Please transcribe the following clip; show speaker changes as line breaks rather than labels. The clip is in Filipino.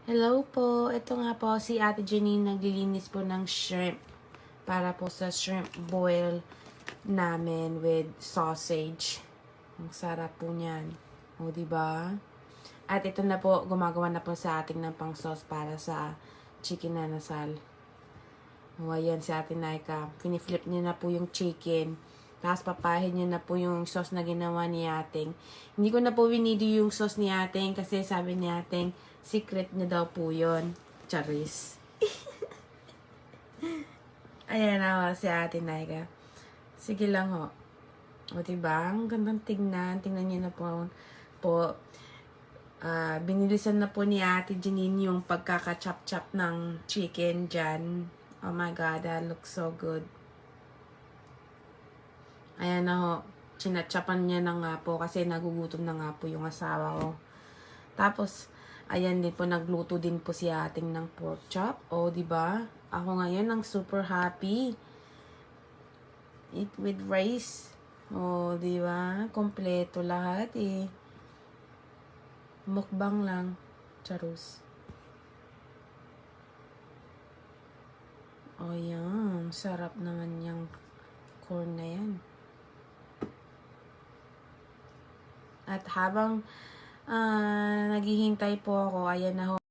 Hello po, ito nga po si Ate Janine naglilinis po ng shrimp para po sa shrimp boil namin with sausage. Ang sarap po niyan. O, diba? At ito na po, gumagawa na po sa ating ng pang sauce para sa chicken na nasal. O, ayan si Ate Naika. Piniflip niya na po yung chicken. Tapos papahin niya na po yung sauce na ginawa ni Ating. Hindi ko na po winidi yung sauce ni Ating kasi sabi ni Ating, secret niya daw po yun. Charis. Ayan na si Ate Naika. Sige lang ho. O diba? Ang gandang tignan. Tingnan niyo na po. Binilisan na po ni Ate Janine yung pagkaka-chop-chop ng chicken dyan. Oh my God, that looks so good. Ayan na ho. Chinatchapan niya na nga po kasi nagugutom na nga po yung asawa ko. Tapos, ayan din po, nagluto din po si Ating ng pork chop. O, diba? Ako ngayon ang super happy. Eat with rice. O, diba? Kompleto lahat eh. Mukbang lang. Charus. O, yan. Sarap naman yung corn na yan. At habang naghihintay po ako, ayan na ho.